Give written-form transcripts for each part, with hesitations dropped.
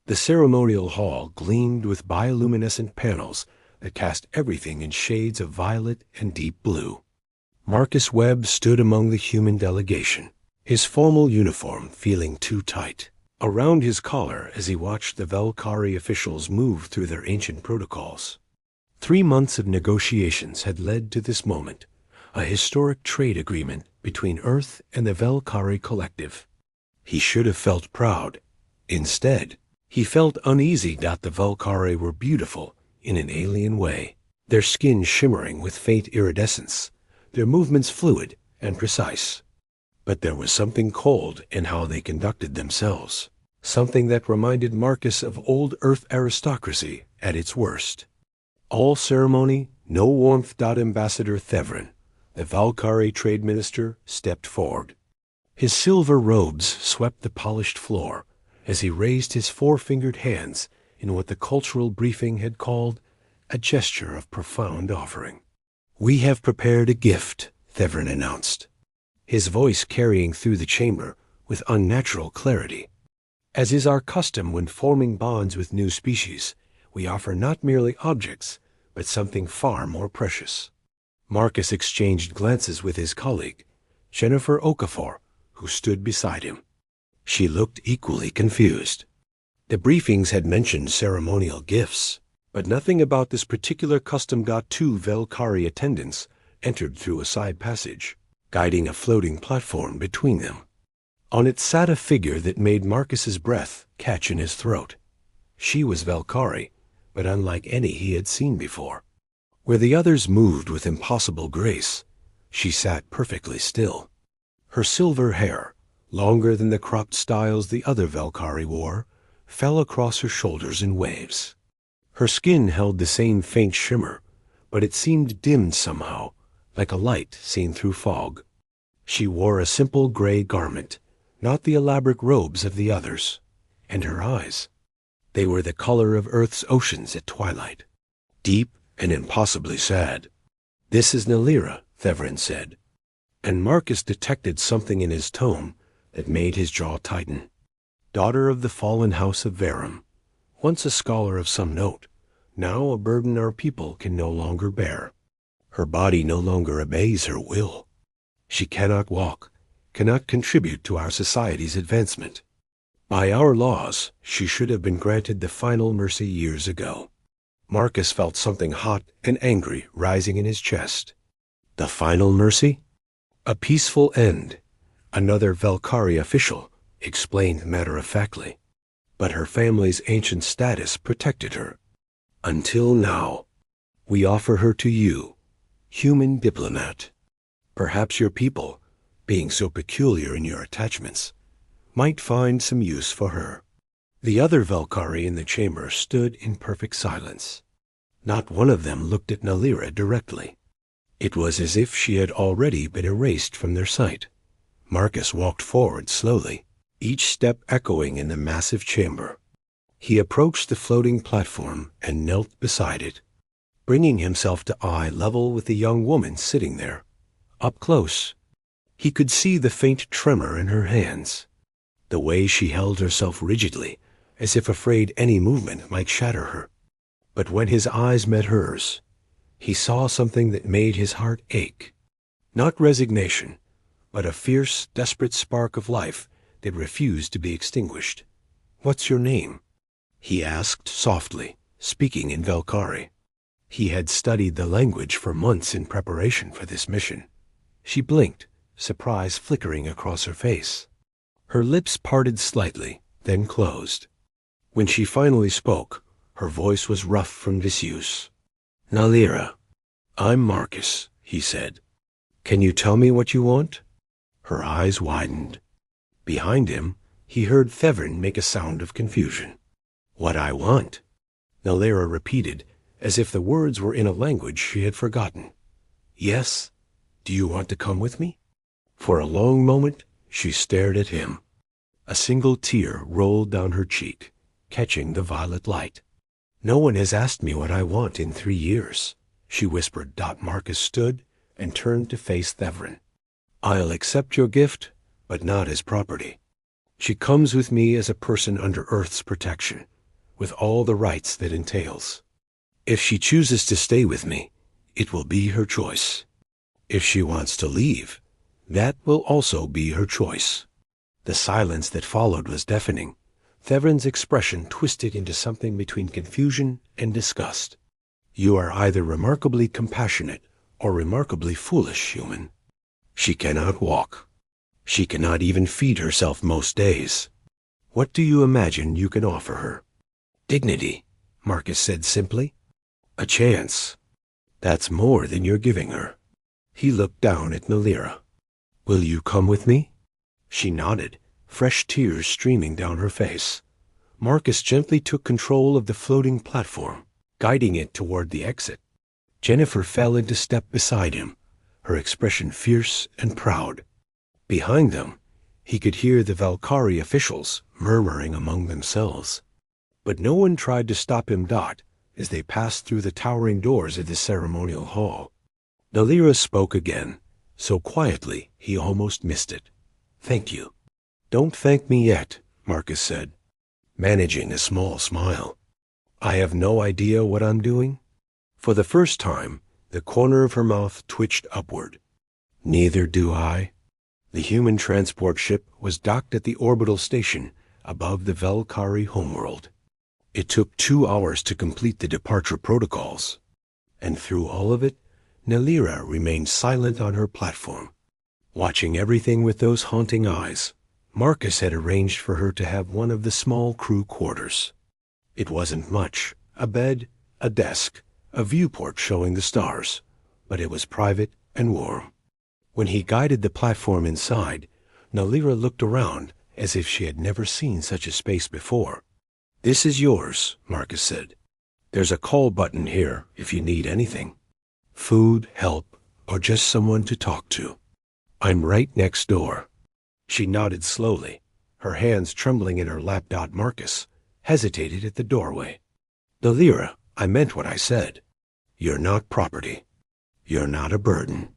The ceremonial hall gleamed with bioluminescent panels that cast everything in shades of violet and deep blue. Marcus Webb stood among the human delegation, his formal uniform feeling too tight around his collar as he watched the Valkyrie officials move through their ancient protocols. 3 months of negotiations had led to this moment, a historic trade agreement between Earth and the Valkyrie Collective. He should have felt proud. Instead, he felt uneasy that the Valkyrie were beautiful in an alien way, their skin shimmering with faint iridescence, their movements fluid and precise. But there was something cold in how they conducted themselves, something that reminded Marcus of old Earth aristocracy at its worst. All ceremony, no warmth. Ambassador Thevrin, the Valkyrie trade minister, stepped forward. His silver robes swept the polished floor as he raised his four-fingered hands in what the cultural briefing had called a gesture of profound offering. "We have prepared a gift," Thevrin announced, his voice carrying through the chamber with unnatural clarity. "As is our custom when forming bonds with new species, we offer not merely objects, but something far more precious." Marcus exchanged glances with his colleague, Jennifer Okafor, who stood beside him. She looked equally confused. The briefings had mentioned ceremonial gifts, but nothing about this particular custom. Two Valkyrie attendants entered through a side passage, guiding a floating platform between them. On it sat a figure that made Marcus's breath catch in his throat. She was Valkyrie, but unlike any he had seen before. Where the others moved with impossible grace, she sat perfectly still. Her silver hair, longer than the cropped styles the other Valkyrie wore, fell across her shoulders in waves. Her skin held the same faint shimmer, but it seemed dimmed somehow, like a light seen through fog. She wore a simple gray garment, not the elaborate robes of the others, and her eyes, they were the color of Earth's oceans at twilight, deep and impossibly sad. "This is Nalira," Thevrin said, and Marcus detected something in his tone that made his jaw tighten. "Daughter of the fallen house of Verum, once a scholar of some note, now a burden our people can no longer bear. Her body no longer obeys her will. She cannot walk, cannot contribute to our society's advancement. By our laws, she should have been granted the final mercy years ago." Marcus felt something hot and angry rising in his chest. The final mercy? A peaceful end, another Valkyrie official explained matter-of-factly. But her family's ancient status protected her. Until now. We offer her to you, human diplomat. Perhaps your people, being so peculiar in your attachments, might find some use for her. The other Valkyrie in the chamber stood in perfect silence. Not one of them looked at Nalira directly. It was as if she had already been erased from their sight. Marcus walked forward slowly, each step echoing in the massive chamber. He approached the floating platform and knelt beside it, bringing himself to eye level with the young woman sitting there. Up close, he could see the faint tremor in her hands, the way she held herself rigidly, as if afraid any movement might shatter her. But when his eyes met hers, he saw something that made his heart ache. Not resignation, but a fierce, desperate spark of life that refused to be extinguished. "What's your name?" he asked softly, speaking in Valkyrie. He had studied the language for months in preparation for this mission. She blinked, surprise flickering across her face. Her lips parted slightly, then closed. When she finally spoke, her voice was rough from disuse. "Nalira, I'm Marcus," he said. "Can you tell me what you want?" Her eyes widened. Behind him, he heard Thevrin make a sound of confusion. "What I want?" Nalira repeated, as if the words were in a language she had forgotten. "Yes. Do you want to come with me?" For a long moment, she stared at him. A single tear rolled down her cheek, catching the violet light. "No one has asked me what I want in 3 years," she whispered. Marcus stood and turned to face Thevrin. "I'll accept your gift, but not as property. She comes with me as a person under Earth's protection, with all the rights that entails. If she chooses to stay with me, it will be her choice. If she wants to leave, that will also be her choice." The silence that followed was deafening. Theverin's expression twisted into something between confusion and disgust. "You are either remarkably compassionate or remarkably foolish, human. She cannot walk. She cannot even feed herself most days. What do you imagine you can offer her?" "Dignity," Marcus said simply. "A chance. That's more than you're giving her." He looked down at Nalira. "Will you come with me?" She nodded, fresh tears streaming down her face. Marcus gently took control of the floating platform, guiding it toward the exit. Jennifer fell into step beside him, her expression fierce and proud. Behind them, he could hear the Valkyrie officials murmuring among themselves. But no one tried to stop him. As they passed through the towering doors of the ceremonial hall, Nalira spoke again, so quietly he almost missed it. "Thank you." "Don't thank me yet," Marcus said, managing a small smile. "I have no idea what I'm doing." For the first time, the corner of her mouth twitched upward. "Neither do I." The human transport ship was docked at the orbital station above the Valkyrie homeworld. It took 2 hours to complete the departure protocols, and through all of it, Nalira remained silent on her platform, watching everything with those haunting eyes. Marcus had arranged for her to have one of the small crew quarters. It wasn't much, a bed, a desk, a viewport showing the stars, but it was private and warm. When he guided the platform inside, Nalira looked around as if she had never seen such a space before. "This is yours," Marcus said. "There's a call button here if you need anything. Food, help, or just someone to talk to. I'm right next door." She nodded slowly, her hands trembling in her lap. Marcus hesitated at the doorway. "Nalira, I meant what I said. You're not property. You're not a burden.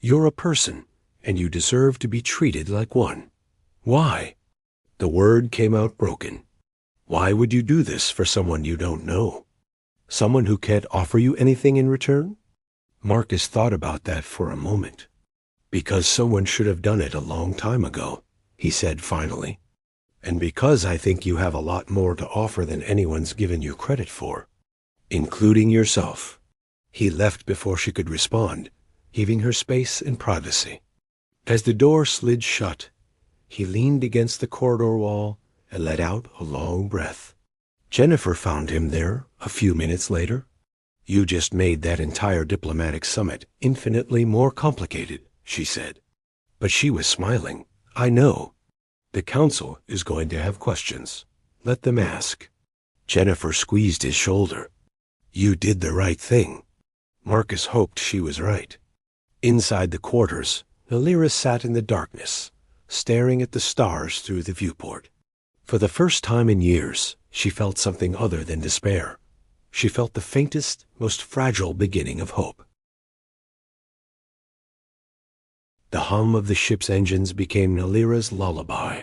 You're a person, and you deserve to be treated like one." "Why?" The word came out broken. "Why would you do this for someone you don't know? Someone who can't offer you anything in return?" Marcus thought about that for a moment. "Because someone should have done it a long time ago," he said finally. "And because I think you have a lot more to offer than anyone's given you credit for, including yourself." He left before she could respond, giving her space and privacy. As the door slid shut, he leaned against the corridor wall and let out a long breath. Jennifer found him there a few minutes later. "You just made that entire diplomatic summit infinitely more complicated," she said. But she was smiling. "I know. The council is going to have questions. Let them ask." Jennifer squeezed his shoulder. "You did the right thing." Marcus hoped she was right. Inside the quarters, Nalira sat in the darkness, staring at the stars through the viewport. For the first time in years, she felt something other than despair. She felt the faintest, most fragile beginning of hope. The hum of the ship's engines became Nalira's lullaby.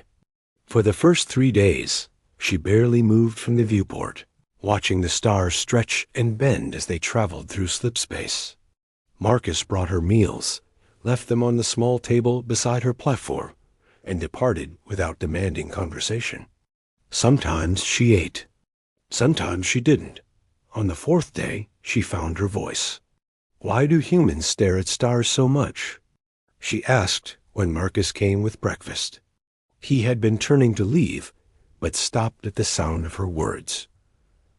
For the first 3 days, she barely moved from the viewport, watching the stars stretch and bend as they traveled through slipspace. Marcus brought her meals, left them on the small table beside her platform, and departed without demanding conversation. Sometimes she ate. Sometimes she didn't. On the 4th day, she found her voice. "Why do humans stare at stars so much?" she asked when Marcus came with breakfast. He had been turning to leave, but stopped at the sound of her words.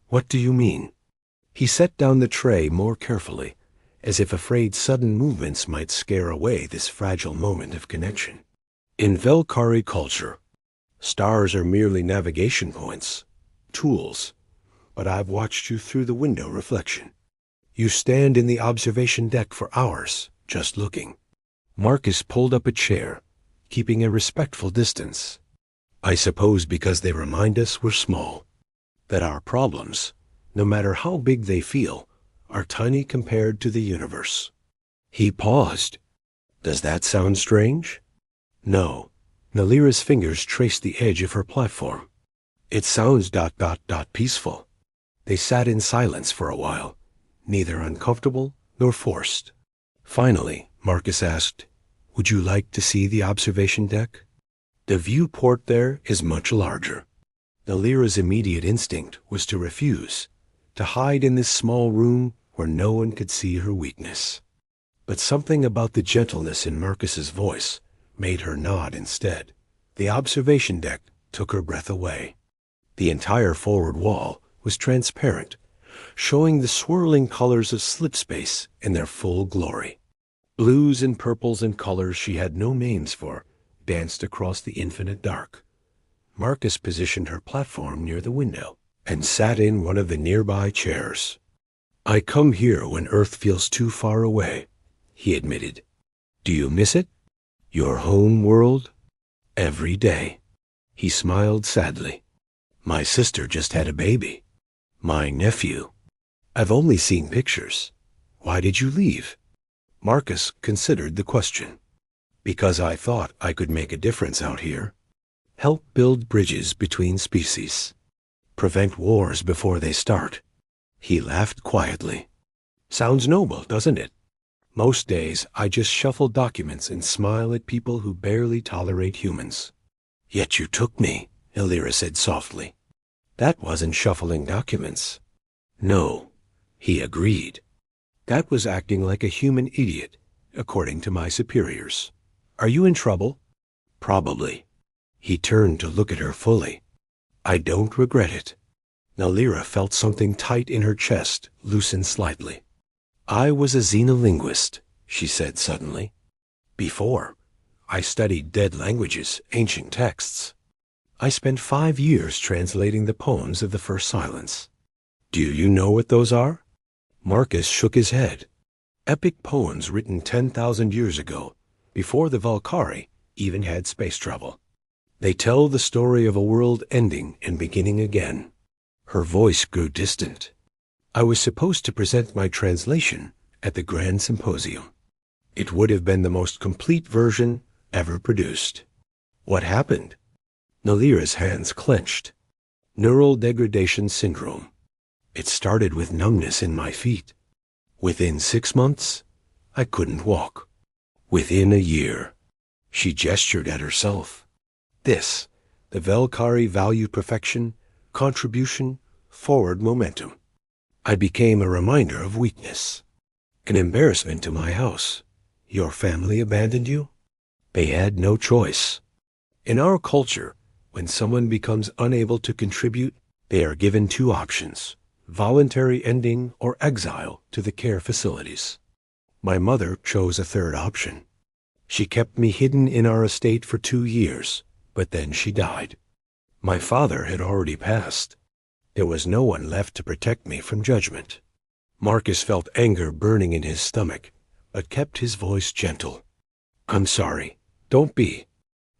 "What do you mean?" He set down the tray more carefully, as if afraid sudden movements might scare away this fragile moment of connection. "In Valkyrie culture, stars are merely navigation points, tools, but I've watched you through the window reflection. You stand in the observation deck for hours, just looking." Marcus pulled up a chair, keeping a respectful distance. "I suppose because they remind us we're small, that our problems, no matter how big they feel, are tiny compared to the universe." He paused. "Does that sound strange?" "No." Nalira's fingers traced the edge of her platform. It sounds peaceful. They sat in silence for a while, neither uncomfortable nor forced. Finally, Marcus asked, "Would you like to see the observation deck? The viewport there is much larger." Nalira's immediate instinct was to refuse, to hide in this small room where no one could see her weakness. But something about the gentleness in Marcus's voice made her nod instead. The observation deck took her breath away. The entire forward wall was transparent, showing the swirling colors of slip space in their full glory. Blues and purples and colors she had no names for danced across the infinite dark. Marcus positioned her platform near the window and sat in one of the nearby chairs. "I come here when Earth feels too far away," he admitted. "Do you miss it? Your home world?" "Every day." He smiled sadly. "My sister just had a baby. My nephew. I've only seen pictures. Why did you leave?" Marcus considered the question. "Because I thought I could make a difference out here. Help build bridges between species. Prevent wars before they start." He laughed quietly. "Sounds noble, doesn't it? Most days I just shuffle documents and smile at people who barely tolerate humans." "Yet you took me," Elira said softly. "That wasn't shuffling documents." "No," he agreed. "That was acting like a human idiot, according to my superiors. Are you in trouble?" "Probably." He turned to look at her fully. "I don't regret it." Nalira felt something tight in her chest loosen slightly. "I was a xenolinguist," she said suddenly. "Before, I studied dead languages, ancient texts. I spent 5 years translating the poems of the first silence." "Do you know what those are?" Marcus shook his head. "Epic poems written 10,000 years ago, before the Valkyrie even had space travel. They tell the story of a world ending and beginning again." Her voice grew distant. "I was supposed to present my translation at the Grand Symposium. It would have been the most complete version ever produced." "What happened?" Nalira's hands clenched. "Neural degradation syndrome. It started with numbness in my feet. Within 6 months, I couldn't walk. Within a year." She gestured at herself. "This, the Valkyrie value perfection, contribution, forward momentum. I became a reminder of weakness. An embarrassment to my house. Your family abandoned you? They had no choice. In our culture, when someone becomes unable to contribute, they are given 2 options: voluntary ending or exile to the care facilities. My mother chose a 3rd option. She kept me hidden in our estate for 2 years, but then she died. My father had already passed. There was no one left to protect me from judgment." Marcus felt anger burning in his stomach, but kept his voice gentle. "I'm sorry. Don't be."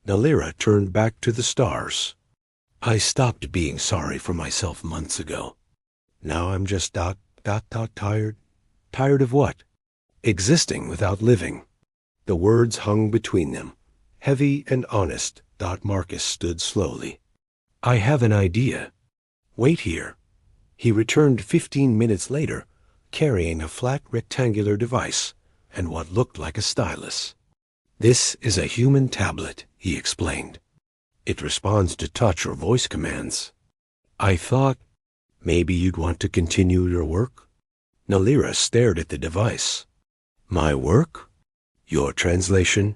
Nalira turned back to the stars. "I stopped being sorry for myself months ago. Now I'm just tired. Tired of what? Existing without living." The words hung between them, heavy and honest. Marcus stood slowly. "I have an idea. Wait here." He returned 15 minutes later, carrying a flat rectangular device and what looked like a stylus. "This is a human tablet," he explained. "It responds to touch or voice commands. I thought maybe you'd want to continue your work." Nalira stared at the device. "My work? Your translation?"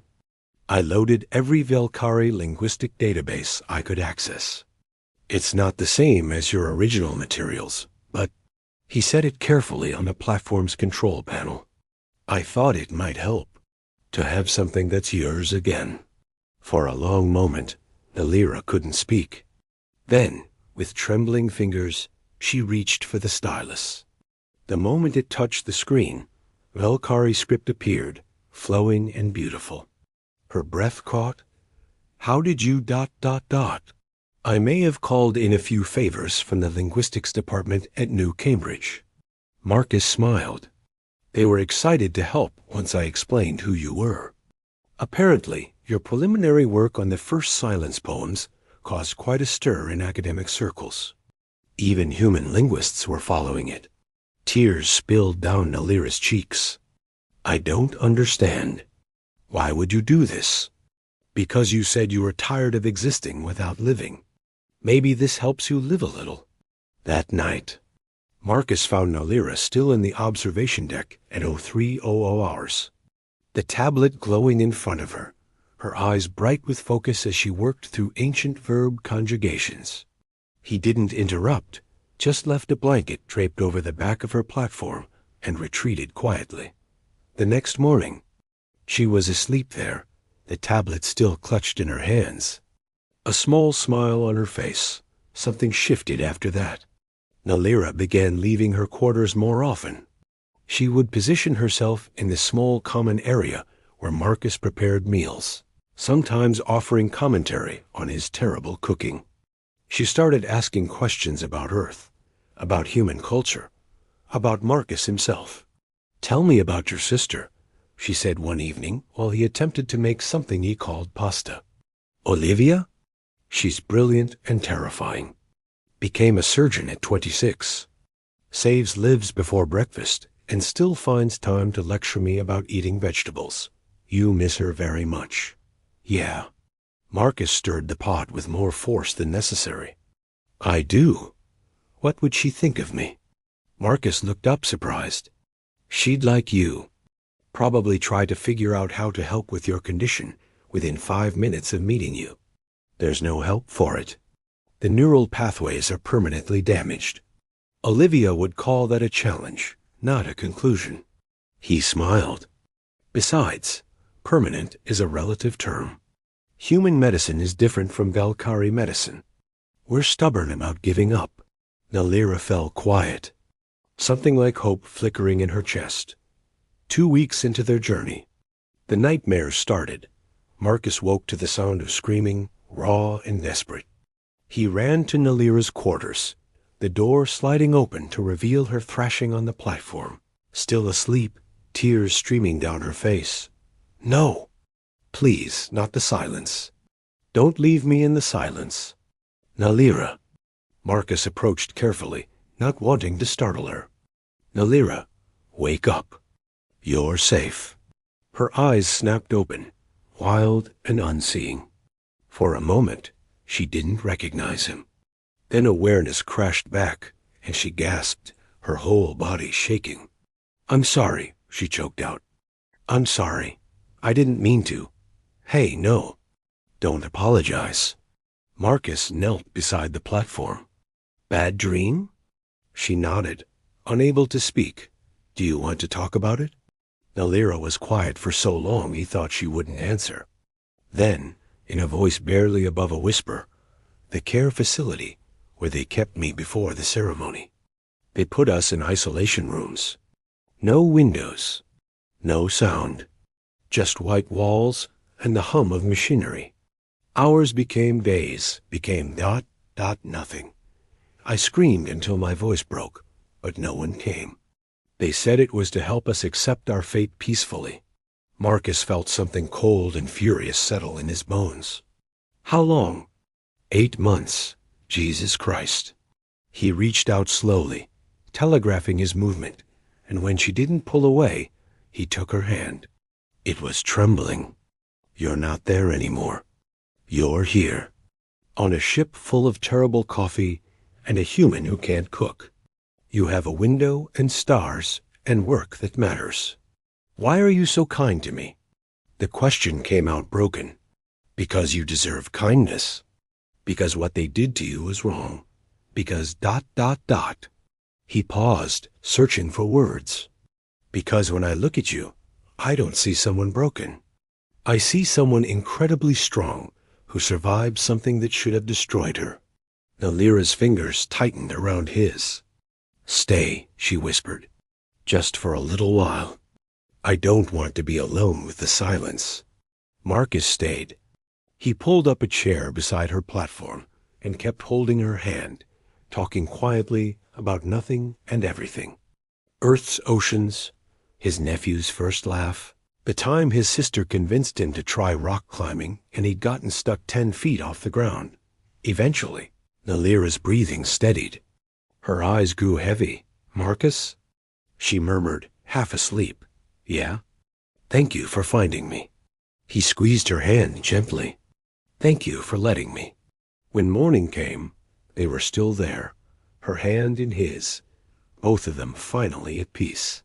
"I loaded every Valkyrie linguistic database I could access. It's not the same as your original materials, but—" He set it carefully on the platform's control panel. "I thought it might help to have something that's yours again." For a long moment, Nalira couldn't speak. Then, with trembling fingers, she reached for the stylus. The moment it touched the screen, Valkyrie script appeared, flowing and beautiful. Her breath caught. "How did you ... "I may have called in a few favors from the linguistics department at New Cambridge." Marcus smiled. "They were excited to help once I explained who you were. Apparently, your preliminary work on the first silence poems caused quite a stir in academic circles. Even human linguists were following it. Tears spilled down Nalira's cheeks. "I don't understand. Why would you do this?" "Because you said you were tired of existing without living. Maybe this helps you live a little." That night, Marcus found Nalira still in the observation deck at 0300 hours. The tablet glowing in front of her, her eyes bright with focus as she worked through ancient verb conjugations. He didn't interrupt, just left a blanket draped over the back of her platform and retreated quietly. The next morning, she was asleep there, the tablet still clutched in her hands. A small smile on her face. Something shifted after that. Nalira began leaving her quarters more often. She would position herself in the small common area where Marcus prepared meals, sometimes offering commentary on his terrible cooking. She started asking questions about Earth, about human culture, about Marcus himself. "Tell me about your sister," she said one evening while he attempted to make something he called pasta. "Olivia? She's brilliant and terrifying. Became a surgeon at 26. Saves lives before breakfast and still finds time to lecture me about eating vegetables. You miss her very much." "Yeah." Marcus stirred the pot with more force than necessary. "I do. What would she think of me?" Marcus looked up surprised. "She'd like you. Probably try to figure out how to help with your condition within 5 minutes of meeting you. There's no help for it. The neural pathways are permanently damaged. Olivia would call that a challenge, not a conclusion." He smiled. "Besides, permanent is a relative term. Human medicine is different from Valkyrie medicine. We're stubborn about giving up." Nalira fell quiet, something like hope flickering in her chest. 2 weeks into their journey, the nightmares started. Marcus woke to the sound of screaming, raw and desperate. He ran to Nalira's quarters, the door sliding open to reveal her thrashing on the platform, still asleep, tears streaming down her face. "No! Please, not the silence. Don't leave me in the silence." "Nalira." Marcus approached carefully, not wanting to startle her. "Nalira, wake up. You're safe." Her eyes snapped open, wild and unseeing. For a moment, she didn't recognize him. Then awareness crashed back, and she gasped, her whole body shaking. "I'm sorry," she choked out. "I'm sorry. I didn't mean to. Hey, no. Don't apologize." Marcus knelt beside the platform. "Bad dream?" She nodded, unable to speak. "Do you want to talk about it?" Nalira was quiet for so long he thought she wouldn't answer. Then, in a voice barely above a whisper, "The care facility where they kept me before the ceremony. They put us in isolation rooms. No windows, no sound, just white walls and the hum of machinery. Hours became days, became nothing. I screamed until my voice broke, but no one came. They said it was to help us accept our fate peacefully." Marcus felt something cold and furious settle in his bones. "How long?" 8 months. Jesus Christ." He reached out slowly, telegraphing his movement, and when she didn't pull away, he took her hand. It was trembling. "You're not there anymore. You're here. On a ship full of terrible coffee and a human who can't cook. You have a window and stars and work that matters. Why are you so kind to me?" The question came out broken. "Because you deserve kindness. Because what they did to you was wrong. Because ... He paused, searching for words. "Because when I look at you, I don't see someone broken. I see someone incredibly strong who survived something that should have destroyed her." Nalira's fingers tightened around his. "Stay," she whispered. "Just for a little while. I don't want to be alone with the silence." Marcus stayed. He pulled up a chair beside her platform and kept holding her hand, talking quietly about nothing and everything. Earth's oceans, his nephew's first laugh, the time his sister convinced him to try rock climbing and he'd gotten stuck 10 feet off the ground. Eventually, Nalira's breathing steadied. Her eyes grew heavy. "Marcus?" She murmured, half asleep. "Yeah? Thank you for finding me." He squeezed her hand gently. "Thank you for letting me." When morning came, they were still there, her hand in his, both of them finally at peace.